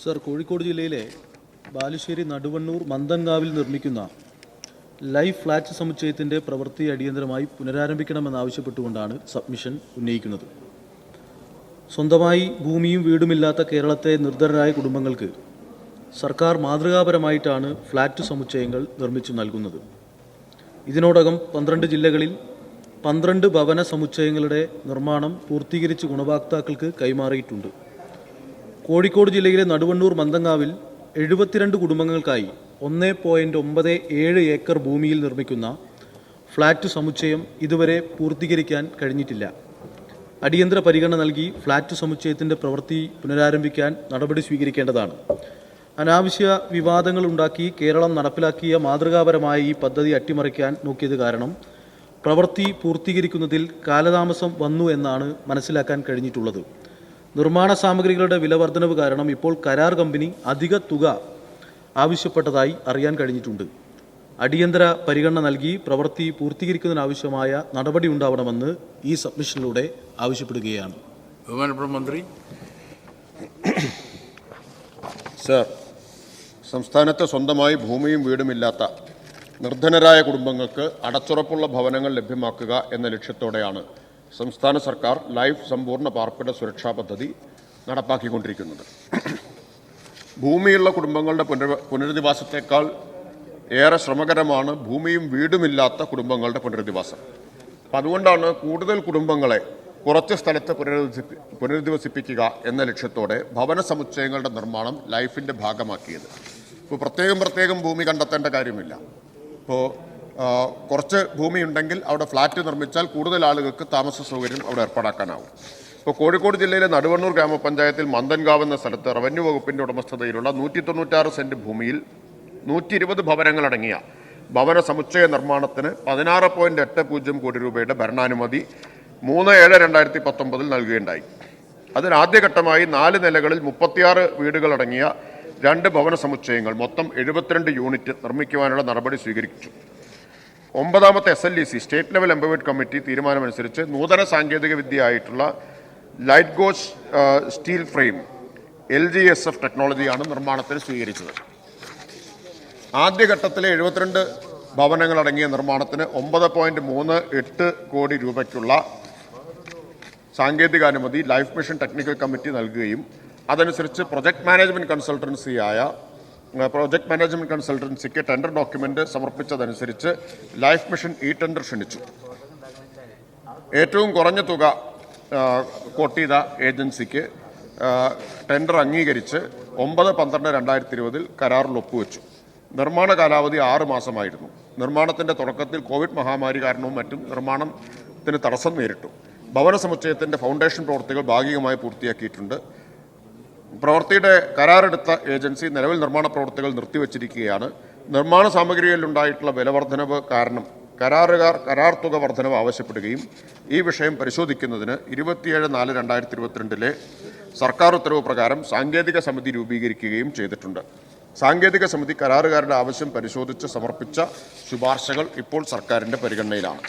Sir, Kozhikode ജില്ലയിലെ ബാലുശ്ശേരി നടുവണ്ണൂർ മന്തൻകാവിൽ നിർമ്മിക്കുന്ന life flat സമുച്ചയത്തിൻ്റെ പ്രവൃത്തി അടിയന്തരമായി പുനരാരംഭിക്കണമെന്നാവശ്യപ്പെട്ടുകൊണ്ടാണ് സബ്മിഷൻ ഉന്നയിക്കുന്നത്. സ്വന്തമായി ഭൂമിയും വീടുമില്ലാത്ത കേരളത്തെ നിർധനരായ കുടുംബങ്ങൾക്ക് സർക്കാർ മാതൃകാപരമായിട്ടാണ് ഫ്ലാറ്റ് സമുച്ചയങ്ങൾ നിർമ്മിച്ചു നൽകുന്നത്. ഇതിനോടകം 12 ജില്ലകളിൽ 12 ഭവന സമുച്ചയങ്ങളുടെ നിർമ്മാണം പൂർത്തീകരിച്ച് ഗുണഭോക്താക്കൾക്ക് കൈമാറിയിട്ടുണ്ട്. കോഴിക്കോട് ജില്ലയിലെ നടുവണ്ണൂർ മന്തങ്ങാവിൽ 72 കുടുംബങ്ങൾക്കായി 1.97 ഏക്കർ ഭൂമിയിൽ നിർമ്മിക്കുന്ന ഫ്ലാറ്റ് സമുച്ചയം ഇതുവരെ പൂർത്തീകരിക്കാൻ കഴിഞ്ഞിട്ടില്ല. അടിയന്തര പരിഗണന നൽകി ഫ്ലാറ്റ് സമുച്ചയത്തിൻ്റെ പ്രവൃത്തി പുനരാരംഭിക്കാൻ നടപടി സ്വീകരിക്കേണ്ടതാണ്. അനാവശ്യ വിവാദങ്ങൾ ഉണ്ടാക്കി കേരളം നടപ്പിലാക്കിയ മാതൃകാപരമായ ഈ പദ്ധതി അട്ടിമറിക്കാൻ നോക്കിയത് കാരണം പ്രവൃത്തി പൂർത്തീകരിക്കുന്നതിൽ കാലതാമസം വന്നു എന്നാണ് മനസ്സിലാക്കാൻ കഴിഞ്ഞിട്ടുള്ളത്. നിർമ്മാണ സാമഗ്രികളുടെ വില വർധനവ് കാരണം ഇപ്പോൾ കരാർ കമ്പനി അധിക തുക ആവശ്യപ്പെട്ടതായി അറിയാൻ കഴിഞ്ഞിട്ടുണ്ട്. അടിയന്തര പരിഗണന നൽകി പ്രവൃത്തി പൂർത്തീകരിക്കുന്നതിനാവശ്യമായ നടപടി ഉണ്ടാവണമെന്ന് ഈ സബ്മിഷനിലൂടെ ആവശ്യപ്പെടുകയാണ്. ബഹുമാനപ്പെട്ട മന്ത്രി. സർ, സംസ്ഥാനത്ത് സ്വന്തമായി ഭൂമിയും വീടുമില്ലാത്ത നിർധനരായ കുടുംബങ്ങൾക്ക് അടച്ചുറപ്പുള്ള ഭവനങ്ങൾ ലഭ്യമാക്കുക എന്ന ലക്ഷ്യത്തോടെയാണ് സംസ്ഥാന സർക്കാർ ലൈഫ് സമ്പൂർണ്ണ പാർപ്പിട സുരക്ഷാ പദ്ധതി നടപ്പാക്കിക്കൊണ്ടിരിക്കുന്നത്. ഭൂമിയുള്ള കുടുംബങ്ങളുടെ പുനരധിവാസത്തേക്കാൾ ഏറെ ശ്രമകരമാണ് ഭൂമിയും വീടുമില്ലാത്ത കുടുംബങ്ങളുടെ പുനരധിവാസം. അപ്പം അതുകൊണ്ടാണ് കൂടുതൽ കുടുംബങ്ങളെ കുറച്ച് സ്ഥലത്ത് പുനരധിവസിപ്പിക്കുക എന്ന ലക്ഷ്യത്തോടെ ഭവന സമുച്ചയങ്ങളുടെ നിർമ്മാണം ലൈഫിൻ്റെ ഭാഗമാക്കിയത്. ഇപ്പോൾ പ്രത്യേകം ഭൂമി കണ്ടെത്തേണ്ട കാര്യമില്ല. ഇപ്പോൾ കുറച്ച് ഭൂമി ഉണ്ടെങ്കിൽ അവിടെ ഫ്ലാറ്റ് നിർമ്മിച്ചാൽ കൂടുതൽ ആളുകൾക്ക് താമസ സൗകര്യം അവിടെ ഏർപ്പാടാക്കാനാവും. ഇപ്പോൾ കോഴിക്കോട് ജില്ലയിലെ നടുവണ്ണൂർ ഗ്രാമപഞ്ചായത്തിൽ മന്തൻകാവ് എന്ന സ്ഥലത്ത് റവന്യൂ വകുപ്പിൻ്റെ ഉടമസ്ഥതയിലുള്ള 196 സെൻറ്റ് ഭൂമിയിൽ 120 ഭവനങ്ങളടങ്ങിയ ഭവന സമുച്ചയ നിർമ്മാണത്തിന് 16.80 കോടി രൂപയുടെ ഭരണാനുമതി 3/7/2019 നൽകുകയുണ്ടായി. അതിന് ആദ്യഘട്ടമായി 4 നിലകളിൽ 36 വീടുകളടങ്ങിയ 2 ഭവന സമുച്ചയങ്ങൾ മൊത്തം 72 യൂണിറ്റ് നിർമ്മിക്കുവാനുള്ള നടപടി സ്വീകരിച്ചു. 9ാമത്തെ SLEC state level empowered committee തീരുമാനമനുസരിച്ച് നൂതന സാങ്കേതിക വിദ്യയായിട്ടുള്ള light gauge steel frame LGSF ടെക്നോളജിയാണ് നിർമ്മാണത്തിന് സ്വീകരിച്ചത്. ആദ്യഘട്ടത്തിലെ 72 ഭവനങ്ങളടങ്ങിയ നിർമ്മാണത്തിന് 9.38 കോടി രൂപയ്ക്കുള്ള സാങ്കേതികാനുമതി ലൈഫ് മിഷൻ ടെക്നിക്കൽ കമ്മിറ്റി നൽകുകയും അതനുസരിച്ച് പ്രൊജക്ട് മാനേജ്മെൻറ്റ് കൺസൾട്ടൻസിക്ക് ടെൻഡർ ഡോക്യുമെൻ്റ് സമർപ്പിച്ചതനുസരിച്ച് ലൈഫ് മിഷൻ ടെൻഡർ ക്ഷണിച്ചു. ഏറ്റവും കുറഞ്ഞ തുക കോട്ട് ചെയ്ത ഏജൻസിക്ക് ടെൻഡർ അംഗീകരിച്ച് 9/12/2020 കരാറിൽ ഒപ്പുവെച്ചു. നിർമ്മാണ കാലാവധി 6 മാസമായിരുന്നു. നിർമ്മാണത്തിൻ്റെ തുടക്കത്തിൽ കോവിഡ് മഹാമാരി കാരണവും മറ്റും നിർമ്മാണത്തിന് തടസ്സം നേരിട്ടു. ഭവന സമുച്ചയത്തിൻ്റെ ഫൗണ്ടേഷൻ പ്രവൃത്തികൾ ഭാഗികമായി പൂർത്തിയാക്കിയിട്ടുണ്ട്. പ്രവൃത്തിയുടെ കരാറെടുത്ത ഏജൻസി നിലവിൽ നിർമ്മാണ പ്രവൃത്തികൾ നിർത്തിവച്ചിരിക്കുകയാണ്. നിർമ്മാണ സാമഗ്രികളിലുണ്ടായിട്ടുള്ള വില വർധനവ് കാരണം കരാറുകാർ കരാർ തുക വർധനവ് ആവശ്യപ്പെടുകയും ഈ വിഷയം പരിശോധിക്കുന്നതിന് 27/4/2022 സർക്കാർ ഉത്തരവ് പ്രകാരം സാങ്കേതിക സമിതി രൂപീകരിക്കുകയും ചെയ്തിട്ടുണ്ട്. സാങ്കേതിക സമിതി കരാറുകാരുടെ ആവശ്യം പരിശോധിച്ച് സമർപ്പിച്ച ശുപാർശകൾ ഇപ്പോൾ സർക്കാരിൻ്റെ പരിഗണനയിലാണ്.